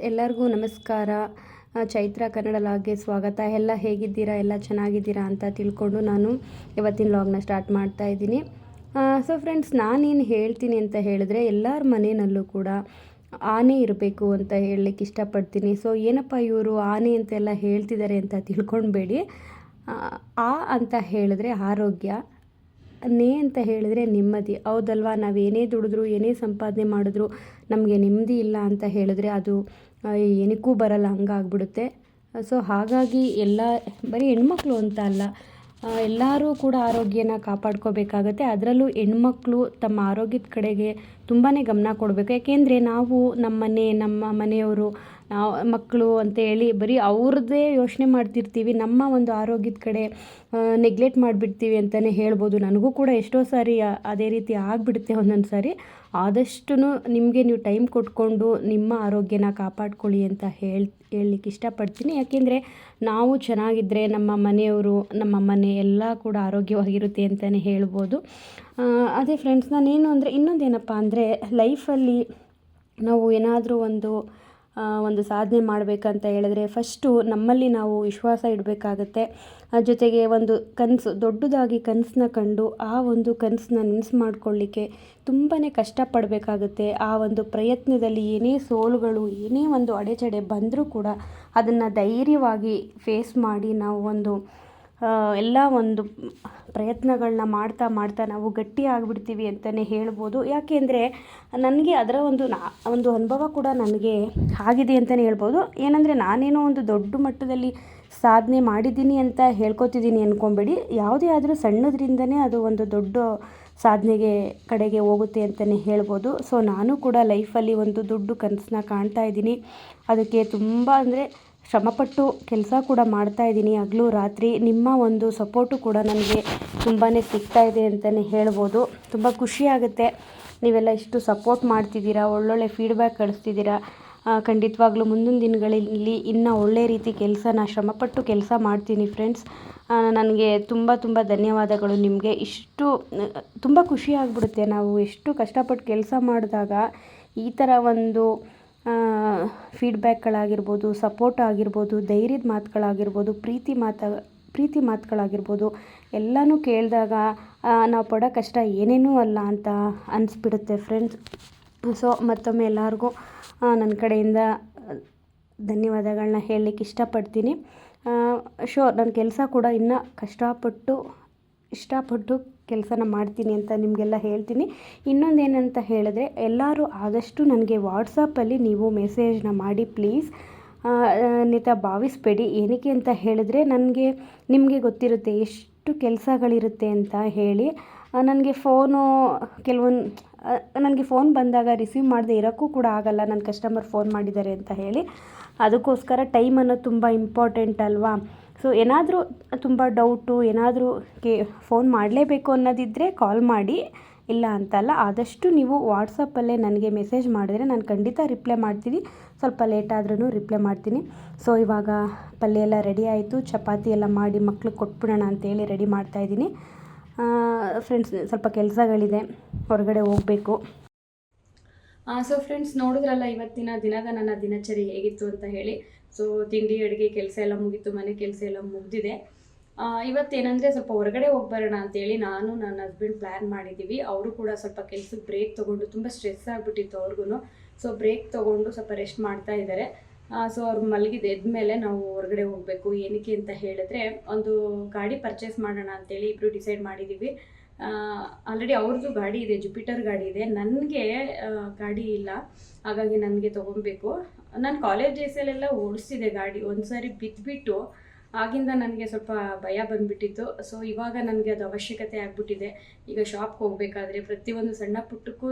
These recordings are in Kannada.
ಎಲ್ಲರಿಗೂ ನಮಸ್ಕಾರ. ಚೈತ್ರ ಕನ್ನಡ ಲಾಗ್ಗೆ ಸ್ವಾಗತ. ಎಲ್ಲ ಹೇಗಿದ್ದೀರಾ, ಎಲ್ಲ ಚೆನ್ನಾಗಿದ್ದೀರಾ ಅಂತ ತಿಳ್ಕೊಂಡು ನಾನು ಇವತ್ತಿನ ಲಾಗ್ನ ಸ್ಟಾರ್ಟ್ ಮಾಡ್ತಾ ಇದ್ದೀನಿ. ಸೊ ಫ್ರೆಂಡ್ಸ್, ನಾನೇನು ಹೇಳ್ತೀನಿ ಅಂತ ಹೇಳಿದ್ರೆ, ಎಲ್ಲರ ಮನೆಯಲ್ಲೂ ಕೂಡ ಆನೆ ಇರಬೇಕು ಅಂತ ಹೇಳಲಿಕ್ಕೆ ಇಷ್ಟಪಡ್ತೀನಿ. ಸೊ ಏನಪ್ಪ ಇವರು ಆನೆ ಅಂತೆಲ್ಲ ಹೇಳ್ತಿದ್ದಾರೆ ಅಂತ ತಿಳ್ಕೊಳ್ಬೇಡಿ. ಅಂತ ಹೇಳಿದ್ರೆ ಆರೋಗ್ಯ, ನೇ ಅಂತ ಹೇಳಿದ್ರೆ ನೆಮ್ಮದಿ. ಹೌದಲ್ವಾ? ನಾವೇನೇ ದುಡಿದ್ರು, ಏನೇ ಸಂಪಾದನೆ ಮಾಡಿದ್ರು ನಮಗೆ ನೆಮ್ಮದಿ ಇಲ್ಲ ಅಂತ ಹೇಳಿದ್ರೆ ಅದು ಏನಕ್ಕೂ ಬರಲ್ಲ, ಹಂಗಾಗ್ಬಿಡುತ್ತೆ. ಸೊ ಹಾಗಾಗಿ ಎಲ್ಲ ಬರೀ ಹೆಣ್ಮಕ್ಳು ಅಂತ ಅಲ್ಲ, ಎಲ್ಲರೂ ಕೂಡ ಆರೋಗ್ಯನ ಕಾಪಾಡ್ಕೋಬೇಕಾಗತ್ತೆ. ಅದರಲ್ಲೂ ಹೆಣ್ಮಕ್ಳು ತಮ್ಮ ಆರೋಗ್ಯದ ಕಡೆಗೆ ತುಂಬಾ ಗಮನ ಕೊಡಬೇಕು. ಯಾಕೆಂದರೆ ನಾವು ನಮ್ಮ ಮನೆಯವರು, ಮಕ್ಕಳು ಅಂತೇಳಿ ಬರೀ ಅವ್ರದ್ದೇ ಯೋಚನೆ ಮಾಡ್ತಿರ್ತೀವಿ, ನಮ್ಮ ಒಂದು ಆರೋಗ್ಯದ ಕಡೆ ನೆಗ್ಲೆಕ್ಟ್ ಮಾಡಿಬಿಡ್ತೀವಿ ಅಂತಲೇ ಹೇಳ್ಬೋದು. ನನಗೂ ಕೂಡ ಎಷ್ಟೋ ಸಾರಿ ಅದೇ ರೀತಿ ಆಗಿಬಿಡುತ್ತೆ ಒಂದೊಂದು ಸಾರಿ. ಆದಷ್ಟು ನಿಮಗೆ ನೀವು ಟೈಮ್ ಕೊಟ್ಕೊಂಡು ನಿಮ್ಮ ಆರೋಗ್ಯನ ಕಾಪಾಡ್ಕೊಳ್ಳಿ ಅಂತ ಹೇಳಲಿಕ್ಕೆ ಇಷ್ಟಪಡ್ತೀನಿ. ಯಾಕೆಂದರೆ ನಾವು ಚೆನ್ನಾಗಿದ್ದರೆ ನಮ್ಮ ಮನೆಯವರು, ನಮ್ಮ ಮನೆ ಎಲ್ಲ ಕೂಡ ಆರೋಗ್ಯವಾಗಿರುತ್ತೆ ಅಂತಲೇ ಹೇಳ್ಬೋದು. ಅದೇ ಫ್ರೆಂಡ್ಸ್, ನಾನೇನು ಅಂದರೆ ಇನ್ನೊಂದೇನಪ್ಪ ಅಂದರೆ, ಲೈಫಲ್ಲಿ ನಾವು ಏನಾದರೂ ಒಂದು ಸಾಧನೆ ಮಾಡಬೇಕಂತ ಹೇಳಿದ್ರೆ ಫಸ್ಟು ನಮ್ಮಲ್ಲಿ ನಾವು ವಿಶ್ವಾಸ ಇಡಬೇಕಾಗತ್ತೆ. ಜೊತೆಗೆ ಒಂದು ಕನಸು, ದೊಡ್ಡದಾಗಿ ಕನಸನ್ನ ಕಂಡು ಆ ಒಂದು ಕನಸನ್ನ ನೆನಸು ಮಾಡ್ಕೊಳ್ಳಿಕ್ಕೆ ತುಂಬಾ ಕಷ್ಟಪಡಬೇಕಾಗುತ್ತೆ. ಆ ಒಂದು ಪ್ರಯತ್ನದಲ್ಲಿ ಏನೇ ಸೋಲುಗಳು, ಏನೇ ಒಂದು ಅಡೆತಡೆ ಬಂದರೂ ಕೂಡ ಅದನ್ನು ಧೈರ್ಯವಾಗಿ ಫೇಸ್ ಮಾಡಿ ನಾವು ಎಲ್ಲ ಒಂದು ಪ್ರಯತ್ನಗಳನ್ನ ಮಾಡ್ತಾ ನಾವು ಗಟ್ಟಿ ಆಗಿಬಿಡ್ತೀವಿ ಅಂತಲೇ ಹೇಳ್ಬೋದು. ಯಾಕೆಂದರೆ ನನಗೆ ಅದರ ಒಂದು ಅನುಭವ ಕೂಡ ನನಗೆ ಆಗಿದೆ ಅಂತಲೇ ಹೇಳ್ಬೋದು. ಏನಂದರೆ ನಾನೇನೋ ಒಂದು ದೊಡ್ಡ ಮಟ್ಟದಲ್ಲಿ ಸಾಧನೆ ಮಾಡಿದ್ದೀನಿ ಅಂತ ಹೇಳ್ಕೊತಿದ್ದೀನಿ ಅಂದ್ಕೊಬೇಡಿ. ಯಾವುದೇ ಆದರೂ ಸಣ್ಣದ್ರಿಂದನೇ ಅದು ಒಂದು ದೊಡ್ಡ ಸಾಧನೆಗೆ ಕಡೆಗೆ ಹೋಗುತ್ತೆ ಅಂತಲೇ ಹೇಳ್ಬೋದು. ಸೊ ನಾನು ಕೂಡ ಲೈಫಲ್ಲಿ ಒಂದು ದೊಡ್ಡ ಕನಸನ್ನ ಕಾಣ್ತಾ ಇದ್ದೀನಿ. ಅದಕ್ಕೆ ತುಂಬ ಅಂದರೆ ಶ್ರಮಪಟ್ಟು ಕೆಲಸ ಕೂಡ ಮಾಡ್ತಾಯಿದ್ದೀನಿ, ಹಗಲು ರಾತ್ರಿ. ನಿಮ್ಮ ಒಂದು ಸಪೋರ್ಟು ಕೂಡ ನನಗೆ ತುಂಬಾ ಸಿಗ್ತಾ ಇದೆ ಅಂತಲೇ ಹೇಳ್ಬೋದು. ತುಂಬ ಖುಷಿಯಾಗುತ್ತೆ, ನೀವೆಲ್ಲ ಇಷ್ಟು ಸಪೋರ್ಟ್ ಮಾಡ್ತಿದ್ದೀರಾ, ಒಳ್ಳೊಳ್ಳೆ ಫೀಡ್ಬ್ಯಾಕ್ ಕಳಿಸ್ತಿದ್ದೀರಾ. ಖಂಡಿತವಾಗ್ಲೂ ಮುಂದಿನ ದಿನಗಳಲ್ಲಿ ಇನ್ನೂ ಒಳ್ಳೆ ರೀತಿ ಶ್ರಮಪಟ್ಟು ಕೆಲಸ ಮಾಡ್ತೀನಿ ಫ್ರೆಂಡ್ಸ್. ನನಗೆ ತುಂಬ ಧನ್ಯವಾದಗಳು ನಿಮಗೆ. ತುಂಬ ಖುಷಿ ಆಗಿಬಿಡುತ್ತೆ, ನಾವು ಎಷ್ಟು ಕಷ್ಟಪಟ್ಟು ಕೆಲಸ ಮಾಡಿದಾಗ ಈ ಥರ ಒಂದು ಫೀಡ್ಬ್ಯಾಕ್ಗಳಾಗಿರ್ಬೋದು, ಸಪೋರ್ಟ್ ಆಗಿರ್ಬೋದು, ಧೈರ್ಯದ ಮಾತುಗಳಾಗಿರ್ಬೋದು, ಪ್ರೀತಿ ಮಾತುಗಳಾಗಿರ್ಬೋದು, ಎಲ್ಲನೂ ಕೇಳಿದಾಗ ನಾವು ಪಡೋ ಕಷ್ಟ ಏನೇನೂ ಅಲ್ಲ ಅಂತ ಅನಿಸ್ಬಿಡುತ್ತೆ ಫ್ರೆಂಡ್ಸ್. ಸೊ ಮತ್ತೊಮ್ಮೆ ಎಲ್ಲರಿಗೂ ನನ್ನ ಕಡೆಯಿಂದ ಧನ್ಯವಾದಗಳನ್ನ ಹೇಳಲಿಕ್ಕೆ ಇಷ್ಟಪಡ್ತೀನಿ. ನನ್ನ ಕೆಲಸ ಕೂಡ ಇನ್ನೂ ಇಷ್ಟಪಟ್ಟು ಕೆಲಸನ ಮಾಡ್ತೀನಿ ಅಂತ ನಿಮಗೆಲ್ಲ ಹೇಳ್ತೀನಿ. ಇನ್ನೊಂದೇನಂತ ಹೇಳಿದ್ರೆ, ಎಲ್ಲರೂ ಆದಷ್ಟು ನನಗೆ ವಾಟ್ಸಪ್ಪಲ್ಲಿ ನೀವು ಮೆಸೇಜ್ನ ಮಾಡಿ ಪ್ಲೀಸ್. ಅನ್ಯಥಾ ಭಾವಿಸ್ಬೇಡಿ. ಏನಕ್ಕೆ ಅಂತ ಹೇಳಿದ್ರೆ, ನಿಮಗೆ ಗೊತ್ತಿರುತ್ತೆ ಎಷ್ಟು ಕೆಲಸಗಳಿರುತ್ತೆ ಅಂತ ಹೇಳಿ. ನನಗೆ ನನಗೆ ಫೋನ್ ಬಂದಾಗ ರಿಸೀವ್ ಮಾಡದೆ ಇರೋಕ್ಕೂ ಕೂಡ ಆಗಲ್ಲ, ನನ್ನ ಕಸ್ಟಮರ್ ಫೋನ್ ಮಾಡಿದ್ದಾರೆ ಅಂತ ಹೇಳಿ. ಅದಕ್ಕೋಸ್ಕರ ಟೈಮ್ ಅನ್ನೋದು ತುಂಬ ಇಂಪಾರ್ಟೆಂಟ್ ಅಲ್ವಾ. ಸೊ ಏನಾದರೂ ತುಂಬ ಡೌಟು, ಏನಾದರೂ ಫೋನ್ ಮಾಡಲೇಬೇಕು ಅನ್ನೋದಿದ್ದರೆ ಕಾಲ್ ಮಾಡಿ, ಇಲ್ಲ ಅಂತಲ್ಲ. ಆದಷ್ಟು ನೀವು ವಾಟ್ಸಪ್ಪಲ್ಲೇ ನನಗೆ ಮೆಸೇಜ್ ಮಾಡಿದ್ರೆ ನಾನು ಖಂಡಿತ ರಿಪ್ಲೈ ಮಾಡ್ತೀನಿ. ಸ್ವಲ್ಪ ಲೇಟ್ ಆದ್ರೂ ರಿಪ್ಲೈ ಮಾಡ್ತೀನಿ. ಸೊ ಇವಾಗ ಪಲ್ಯ ಎಲ್ಲ ರೆಡಿ ಆಯಿತು, ಚಪಾತಿ ಎಲ್ಲ ಮಾಡಿ ಮಕ್ಳಿಗೆ ಕೊಟ್ಬಿಡೋಣ ಅಂತೇಳಿ ರೆಡಿ ಮಾಡ್ತಾಯಿದ್ದೀನಿ ಫ್ರೆಂಡ್ಸ್. ಸ್ವಲ್ಪ ಕೆಲಸಗಳಿದೆ, ಹೊರಗಡೆ ಹೋಗಬೇಕು. ಸೊ ಫ್ರೆಂಡ್ಸ್, ನೋಡಿದ್ರಲ್ಲ ಇವತ್ತಿನ ನನ್ನ ದಿನಚರಿ ಹೇಗಿತ್ತು ಅಂತ ಹೇಳಿ. ಸೊ ತಿಂಡಿ ಅಡುಗೆ ಕೆಲಸ ಎಲ್ಲ ಮುಗೀತು, ಮನೆ ಕೆಲಸ ಎಲ್ಲ ಮುಗಿದಿದೆ. ಇವತ್ತೇನೆಂದರೆ ಸ್ವಲ್ಪ ಹೊರಗಡೆ ಹೋಗಿ ಬರೋಣ ಅಂತೇಳಿ ನಾನು ನನ್ನ ಹಸ್ಬೆಂಡ್ ಪ್ಲ್ಯಾನ್ ಮಾಡಿದ್ದೀವಿ. ಅವರು ಕೂಡ ಸ್ವಲ್ಪ ಕೆಲಸಕ್ಕೆ ಬ್ರೇಕ್ ತೊಗೊಂಡು, ತುಂಬ ಸ್ಟ್ರೆಸ್ ಆಗಿಬಿಟ್ಟಿತ್ತು ಅವ್ರಿಗೂ. ಸೊ ಬ್ರೇಕ್ ತೊಗೊಂಡು ಸ್ವಲ್ಪ ರೆಸ್ಟ್ ಮಾಡ್ತಾ ಇದ್ದಾರೆ. ಸೊ ಅವ್ರು ಎದ್ಮೇಲೆ ನಾವು ಹೊರಗಡೆ ಹೋಗಬೇಕು. ಏನಕ್ಕೆ ಅಂತ ಹೇಳಿದ್ರೆ, ಒಂದು ಗಾಡಿ ಪರ್ಚೇಸ್ ಮಾಡೋಣ ಅಂತೇಳಿ ಇಬ್ಬರು ಡಿಸೈಡ್ ಮಾಡಿದ್ದೀವಿ. ಆಲ್ರೆಡಿ ಅವ್ರದ್ದು ಗಾಡಿ ಇದೆ, ಜುಪಿಟರ್ ಗಾಡಿ ಇದೆ. ನನಗೆ ಗಾಡಿ ಇಲ್ಲ, ಹಾಗಾಗಿ ನನಗೆ ತೊಗೊಬೇಕು. ನಾನು ಕಾಲೇಜ್ ಡೇಸಲ್ಲೆಲ್ಲ ಓಡಿಸ್ತಿದ್ದೆ ಗಾಡಿ. ಒಂದು ಸಾರಿ ಬಿದ್ದುಬಿಟ್ಟು ಆಗಿಂದ ನನಗೆ ಸ್ವಲ್ಪ ಭಯ ಬಂದುಬಿಟ್ಟಿತ್ತು. ಸೊ ಇವಾಗ ನನಗೆ ಅದು ಅವಶ್ಯಕತೆ ಆಗಿಬಿಟ್ಟಿದೆ. ಈಗ ಶಾಪ್ಗೆ ಹೋಗಬೇಕಾದ್ರೆ ಪ್ರತಿಯೊಂದು ಸಣ್ಣ ಪುಟ್ಟಕ್ಕೂ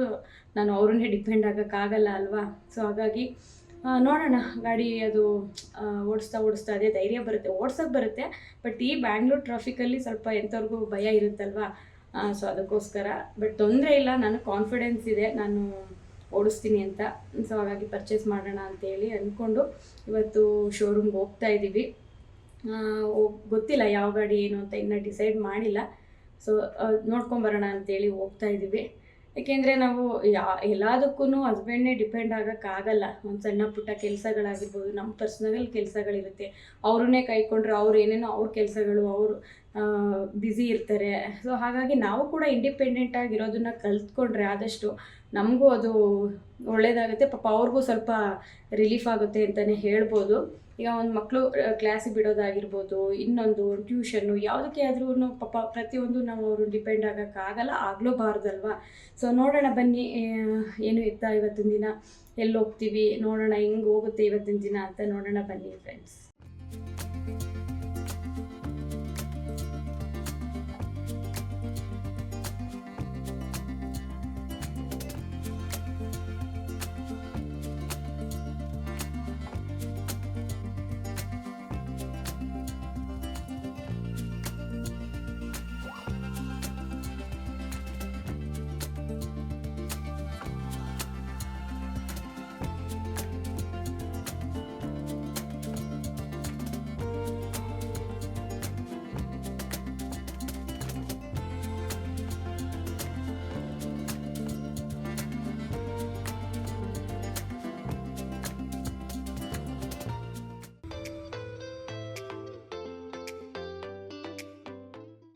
ನಾನು ಅವ್ರನ್ನೇ ಡಿಪೆಂಡ್ ಆಗೋಕ್ಕಾಗಲ್ಲ ಅಲ್ವಾ. ಸೊ ಹಾಗಾಗಿ ನೋಡೋಣ, ಗಾಡಿ ಅದು ಓಡಿಸ್ತಾ ಅದೇ ಧೈರ್ಯ ಬರುತ್ತೆ, ಓಡ್ಸೋಕ್ಕೆ ಬರುತ್ತೆ. ಬಟ್ ಈ ಬ್ಯಾಂಗ್ಳೂರ್ ಟ್ರಾಫಿಕಲ್ಲಿ ಸ್ವಲ್ಪ ಎಂಥವ್ರಿಗೂ ಭಯ ಇರುತ್ತಲ್ವಾ. ಸೊ ಅದಕ್ಕೋಸ್ಕರ. ಬಟ್ ತೊಂದರೆ ಇಲ್ಲ, ನನಗೆ ಕಾನ್ಫಿಡೆನ್ಸ್ ಇದೆ, ನಾನು ಓಡಿಸ್ತೀನಿ ಅಂತ. ಸೊ ಹಾಗಾಗಿ ಪರ್ಚೇಸ್ ಮಾಡೋಣ ಅಂತೇಳಿ ಅಂದ್ಕೊಂಡು ಇವತ್ತು ಶೋರೂಮ್ಗೆ ಹೋಗ್ತಾ ಇದ್ದೀವಿ. ಗೊತ್ತಿಲ್ಲ ಯಾವ ಗಾಡಿ ಏನು ಅಂತ ಇನ್ನೂ ಡಿಸೈಡ್ ಮಾಡಿಲ್ಲ. ಸೊ ನೋಡ್ಕೊಂಬರೋಣ ಅಂತೇಳಿ ಹೋಗ್ತಾ ಇದ್ದೀವಿ. ಏಕೆಂದರೆ ನಾವು ಎಲ್ಲದಕ್ಕೂ ಹಸ್ಬೆಂಡ್ನೇ ಡಿಪೆಂಡ್ ಆಗೋಕ್ಕಾಗಲ್ಲ. ಒಂದು ಸಣ್ಣ ಪುಟ್ಟ ಕೆಲಸಗಳಾಗಿರ್ಬೋದು, ನಮ್ಮ ಪರ್ಸ್ನಲ್ ಕೆಲಸಗಳಿರುತ್ತೆ, ಅವ್ರನ್ನೇ ಕೈಕೊಂಡ್ರೆ ಅವ್ರು ಏನೇನೋ ಅವ್ರ ಕೆಲಸಗಳು ಅವರು ಬ್ಯುಸಿ ಇರ್ತಾರೆ. ಸೊ ಹಾಗಾಗಿ ನಾವು ಕೂಡ ಇಂಡಿಪೆಂಡೆಂಟ್ ಆಗಿರೋದನ್ನು ಕಲ್ತ್ಕೊಂಡ್ರೆ ಆದಷ್ಟು ನಮಗೂ ಅದು ಒಳ್ಳೆಯದಾಗುತ್ತೆ. ಪಾಪ ಅವ್ರಿಗೂ ಸ್ವಲ್ಪ ರಿಲೀಫ್ ಆಗುತ್ತೆ ಅಂತಲೇ ಹೇಳ್ಬೋದು. ಈಗ ಒಂದು ಮಕ್ಕಳು ಕ್ಲಾಸಿಗೆ ಬಿಡೋದಾಗಿರ್ಬೋದು, ಇನ್ನೊಂದು ಟ್ಯೂಷನ್ನು, ಯಾವುದಕ್ಕೆ ಆದ್ರೂ ಪಾಪ ಪ್ರತಿಯೊಂದು ನಾವು ಅವರು ಡಿಪೆಂಡ್ ಆಗೋಕ್ಕಾಗಲ್ಲ, ಆಗಲೂಬಾರ್ದಲ್ವ. ಸೊ ನೋಡೋಣ ಬನ್ನಿ, ಏನು ಇತ್ತ ಇವತ್ತಿನ ದಿನ, ಎಲ್ಲಿ ಹೋಗ್ತೀವಿ ನೋಡೋಣ, ಹೆಂಗೆ ಹೋಗುತ್ತೆ ಇವತ್ತಿನ ದಿನ ಅಂತ ನೋಡೋಣ ಬನ್ನಿ ಫ್ರೆಂಡ್ಸ್.